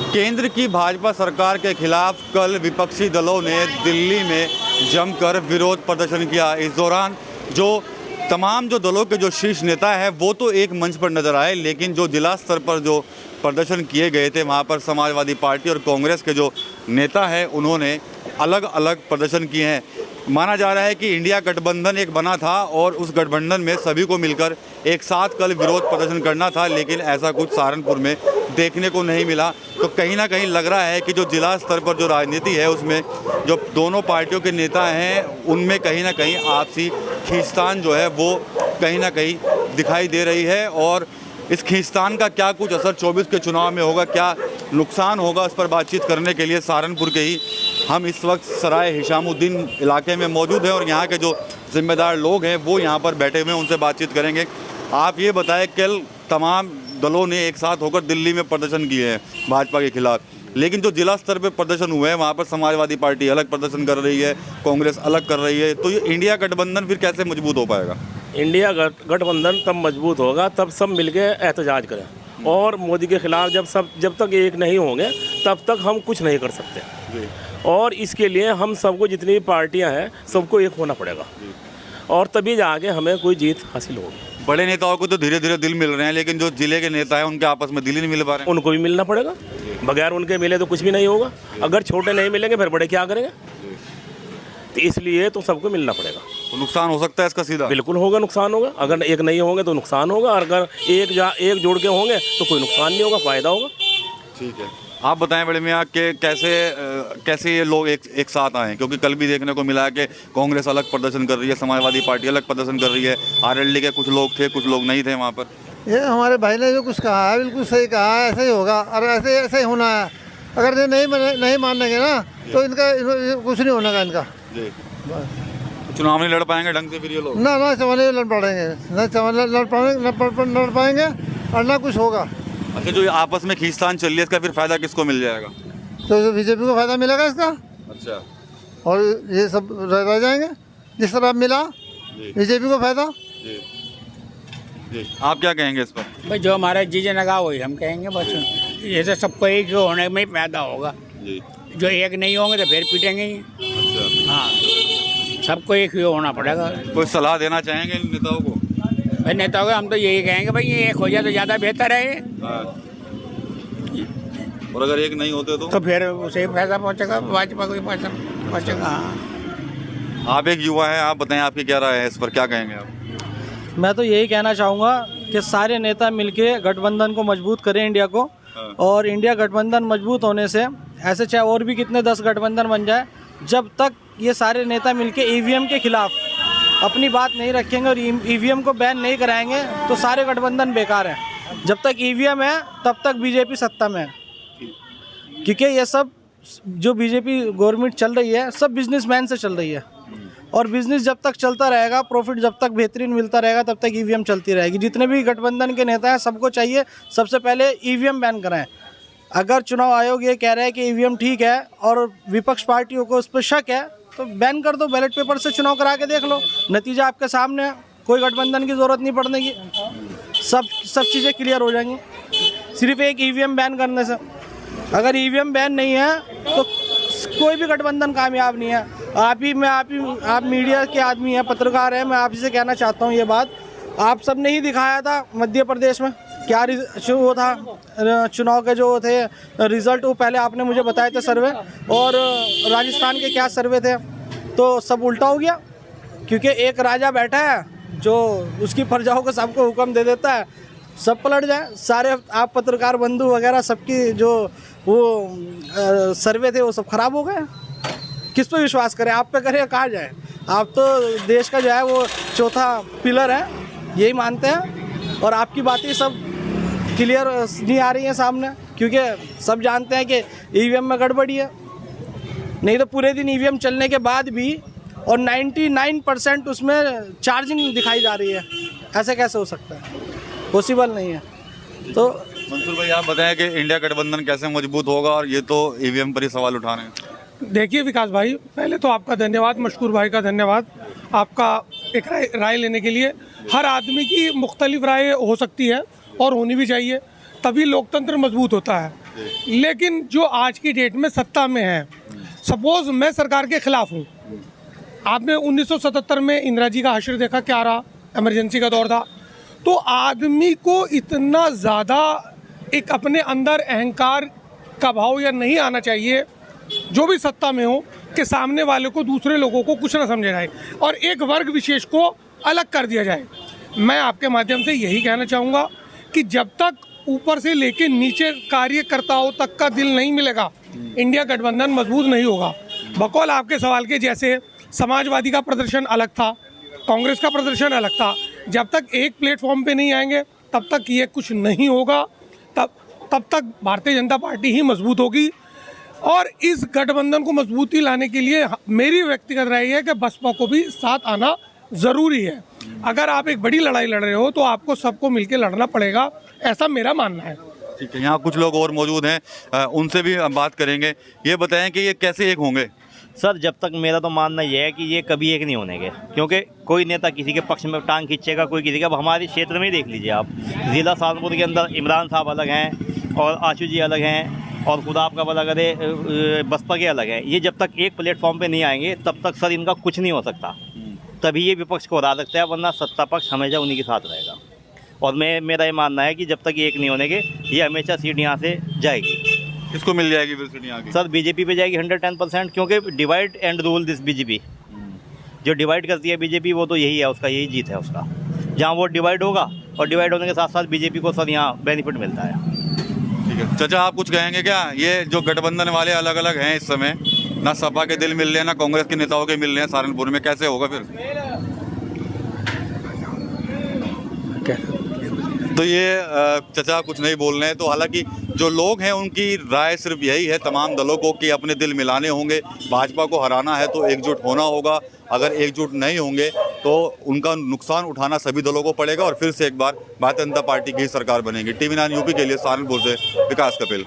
केंद्र की भाजपा सरकार के खिलाफ कल विपक्षी दलों ने दिल्ली में जमकर विरोध प्रदर्शन किया। इस दौरान तमाम दलों के जो शीर्ष नेता है वो तो एक मंच पर नजर आए, लेकिन जो जिला स्तर पर जो प्रदर्शन किए गए थे वहाँ पर समाजवादी पार्टी और कांग्रेस के जो नेता हैं उन्होंने अलग अलग प्रदर्शन किए हैं। माना जा रहा है कि इंडिया गठबंधन एक बना था और उस गठबंधन में सभी को मिलकर एक साथ कल विरोध प्रदर्शन करना था, लेकिन ऐसा कुछ सहारनपुर में देखने को नहीं मिला। तो कहीं ना कहीं लग रहा है कि जो जिला स्तर पर जो राजनीति है उसमें जो दोनों पार्टियों के नेता हैं उनमें कहीं ना कहीं आपसी खींचतान जो है वो कहीं ना कहीं दिखाई दे रही है। और इस खींचतान का क्या कुछ असर 24 के चुनाव में होगा, क्या नुकसान होगा, उस पर बातचीत करने के लिए सहारनपुर के ही हम इस वक्त सराय हिशामुद्दीन इलाके में मौजूद हैं और यहाँ के जो जिम्मेदार लोग हैं वो यहाँ पर बैठे हुए हैं, उनसे बातचीत करेंगे। आप ये बताएं, कल तमाम दलों ने एक साथ होकर दिल्ली में प्रदर्शन किए हैं भाजपा के खिलाफ, लेकिन जो जिला स्तर पर प्रदर्शन हुए हैं वहाँ पर समाजवादी पार्टी अलग प्रदर्शन कर रही है, कांग्रेस अलग कर रही है, तो ये इंडिया गठबंधन फिर कैसे मजबूत हो पाएगा? इंडिया गठबंधन तब मजबूत होगा तब सब मिलके एहतजाज करें, और मोदी के खिलाफ जब तक एक नहीं होंगे तब तक हम कुछ नहीं कर सकते। और इसके लिए हम सबको, जितनी भी पार्टियां हैं, सबको एक होना पड़ेगा और तभी जाके हमें कोई जीत हासिल होगी। बड़े नेताओं को तो धीरे धीरे दिल मिल रहे हैं, लेकिन जो जिले के नेता हैं उनके आपस में दिल ही नहीं मिल पा रहे हैं। उनको भी मिलना पड़ेगा, बगैर उनके मिले तो कुछ भी नहीं होगा। अगर छोटे नहीं मिलेंगे फिर बड़े क्या करेंगे? तो इसलिए तो सबको मिलना पड़ेगा। तो नुकसान हो सकता है इसका सीधा? बिल्कुल होगा, नुकसान होगा। अगर एक नहीं होंगे तो नुकसान होगा, और अगर एक जोड़ के होंगे तो कोई नुकसान नहीं होगा, फ़ायदा होगा। ठीक है, आप बताएं बड़े मियाँ कि कैसे ये लोग एक साथ आए, क्योंकि कल भी देखने को मिला है कि कांग्रेस अलग प्रदर्शन कर रही है, समाजवादी पार्टी अलग प्रदर्शन कर रही है, आरएलडी के कुछ लोग थे, कुछ लोग नहीं थे वहाँ पर। ये हमारे भाई ने जो कुछ कहा है बिल्कुल सही कहा है, ऐसे ही होगा और ऐसे ही होना है। अगर ये नहीं मानेंगे ना तो इनका कुछ नहीं होने का इनका। जी, चुनाव नहीं लड़ पाएंगे ढंग से फिर ये लोग? ना चुनाव नहीं लड़ पाएंगे, लड़ पाएंगे और ना कुछ होगा। अच्छा, जो आपस में खींचतान चल रही है इसका फिर फायदा किसको मिल जाएगा? तो बीजेपी को फायदा मिलेगा इसका। अच्छा, और ये सब रह जाएंगे जिस तरह मिला बीजेपी को फायदा। जी जी, आप क्या कहेंगे इस पर? भाई जो हमारा जीजे लगा वही हम कहेंगे, बस ये तो सबको एक होने में ही फायदा होगा। जी, जो एक नहीं होंगे तो फिर पीटेंगे ही। अच्छा, हाँ, सबको एक ही होना पड़ेगा। कोई सलाह देना चाहेंगे इन नेताओं को? भाई नेताओं को हम तो यही कहेंगे, भाई ये एक हो जाए तो ज़्यादा बेहतर है। हाँ। और अगर एक नहीं होते तो फिर उसे फायदा पहुँचेगा, भाजपा को पहुँचेगा। हाँ, आप एक युवा हैं, आप बताएं आपकी क्या राय है इस पर, क्या कहेंगे आप? मैं तो यही कहना चाहूँगा कि सारे नेता मिलके गठबंधन को मजबूत करें इंडिया को। हाँ। और इंडिया गठबंधन मजबूत होने से ऐसे चाहे और भी कितने 10 गठबंधन बन जाए, जब तक ये सारे नेता मिलके ईवीएम के खिलाफ अपनी बात नहीं रखेंगे और ईवीएम को बैन नहीं कराएंगे तो सारे गठबंधन बेकार हैं। जब तक ईवीएम है तब तक बीजेपी सत्ता में है, क्योंकि ये सब जो बीजेपी गवर्नमेंट चल रही है सब बिजनेसमैन से चल रही है, और बिजनेस जब तक चलता रहेगा, प्रॉफिट जब तक बेहतरीन मिलता रहेगा, तब तक ईवीएम चलती रहेगी। जितने भी गठबंधन के नेता हैं सबको चाहिए सबसे पहले ईवीएम बैन कराएं। अगर चुनाव आयोग ये कह रहा है कि ईवीएम ठीक है और विपक्ष पार्टियों को उस पर शक है तो बैन कर दो, बैलेट पेपर से चुनाव करा के देख लो, नतीजा आपके सामने है। कोई गठबंधन की ज़रूरत नहीं पड़ने की, सब चीज़ें क्लियर हो जाएंगी सिर्फ एक ईवीएम बैन करने से। अगर ईवीएम बैन नहीं है तो कोई भी गठबंधन कामयाब नहीं है। आप मीडिया के आदमी हैं, पत्रकार हैं, मैं आप ही से कहना चाहता हूँ ये बात, आप सब ने ही दिखाया था मध्य प्रदेश में क्या वो था, चुनाव के जो थे रिज़ल्ट, वो पहले आपने मुझे बताए थे सर्वे, और राजस्थान के क्या सर्वे थे, तो सब उल्टा हो गया। क्योंकि एक राजा बैठा है जो उसकी प्रजाओं को सबको हुक्म दे देता है, सब पलट जाए। सारे आप पत्रकार बंधु वगैरह सबकी जो वो सर्वे थे वो सब खराब हो गए। किस पे विश्वास करें, आप पे करें, कहाँ जाए? आप तो देश का जो है वो चौथा पिलर है, यही मानते हैं, और आपकी बातें सब क्लियर नहीं आ रही हैं सामने, क्योंकि सब जानते हैं कि ईवीएम में गड़बड़ी है। नहीं तो पूरे दिन ईवीएम चलने के बाद भी और 99% उसमें चार्जिंग दिखाई जा रही है, ऐसे कैसे हो सकता है? पॉसिबल नहीं है। तो मंसूर भाई आप बताएं कि इंडिया गठबंधन कैसे मजबूत होगा, और ये तो ईवीएम पर ही सवाल उठा रहे हैं। देखिए विकास भाई, पहले तो आपका धन्यवाद, मशकूर भाई का धन्यवाद आपका एक राय लेने के लिए। हर आदमी की मुख्तलिफ राय हो सकती है और होनी भी चाहिए, तभी लोकतंत्र मजबूत होता है। लेकिन जो आज की डेट में सत्ता में है, सपोज मैं सरकार के खिलाफ हूँ। आपने 1977 में इंदिरा जी का हश्र देखा, क्या रहा, इमरजेंसी का दौर था। तो आदमी को इतना ज़्यादा एक अपने अंदर अहंकार का भाव या नहीं आना चाहिए, जो भी सत्ता में हो, कि सामने वाले को, दूसरे लोगों को कुछ ना समझा जाए और एक वर्ग विशेष को अलग कर दिया जाए। मैं आपके माध्यम से यही कहना चाहूँगा कि जब तक ऊपर से लेके नीचे कार्यकर्ताओं तक का दिल नहीं मिलेगा, इंडिया गठबंधन मजबूत नहीं होगा। बकौल आपके सवाल के, जैसे समाजवादी का प्रदर्शन अलग था, कांग्रेस का प्रदर्शन अलग था, जब तक एक प्लेटफॉर्म पे नहीं आएंगे तब तक ये कुछ नहीं होगा। तब तक भारतीय जनता पार्टी ही मजबूत होगी। और इस गठबंधन को मजबूती लाने के लिए मेरी व्यक्तिगत राय है कि बसपा को भी साथ आना ज़रूरी है। अगर आप एक बड़ी लड़ाई लड़ रहे हो तो आपको सबको मिलकर लड़ना पड़ेगा, ऐसा मेरा मानना है। ठीक है, यहाँ कुछ लोग और मौजूद हैं, उनसे भी हम बात करेंगे। ये बताएं कि ये कैसे एक होंगे? सर, जब तक मेरा तो मानना यह है कि ये कभी एक नहीं होने, क्योंकि कोई नेता किसी के पक्ष में टांग खींचेगा, कोई किसी का। अब हमारे क्षेत्र में ही देख लीजिए आप, ज़िला सहारनपुर के अंदर इमरान साहब अलग हैं और आशु जी अलग हैं और खुदा आपका भला करे बसपा के अलग हैं। ये जब तक एक प्लेटफॉर्म पे नहीं आएंगे तब तक सर इनका कुछ नहीं हो सकता। तभी ये विपक्ष को हरा सकता है, वरना सत्ता पक्ष हमेशा उन्हीं के साथ रहेगा। और मेरा ये मानना है कि जब तक एक नहीं होने के, ये हमेशा सीट यहाँ से जाएगी। किसको मिल जाएगी फिर सीट यहाँ की? सर, बीजेपी पे जाएगी 110%, क्योंकि divide and rule this BJP. जो डिवाइड करती है बीजेपी, वो तो यही है, उसका यही जीत है उसका। जहाँ वो डिवाइड होगा और डिवाइड होने के साथ साथ बीजेपी को सर यहाँ बेनिफिट मिलता है। ठीक है चाचा, आप कुछ कहेंगे क्या? ये जो गठबंधन वाले अलग अलग हैं इस समय, ना सपा के दिल मिल रहे हैं ना कांग्रेस के नेताओं के मिल रहे हैं सहारनपुर में, कैसे होगा फिर? तो ये चाचा कुछ नहीं बोल रहे हैं। तो हालांकि जो लोग हैं उनकी राय सिर्फ यही है तमाम दलों को कि अपने दिल मिलाने होंगे, भाजपा को हराना है तो एकजुट होना होगा। अगर एकजुट नहीं होंगे तो उनका नुकसान उठाना सभी दलों को पड़ेगा और फिर से एक बार भारतीय जनता पार्टी की सरकार बनेगी। TV9 यूपी के लिए सहारनपुर से विकास कपिल।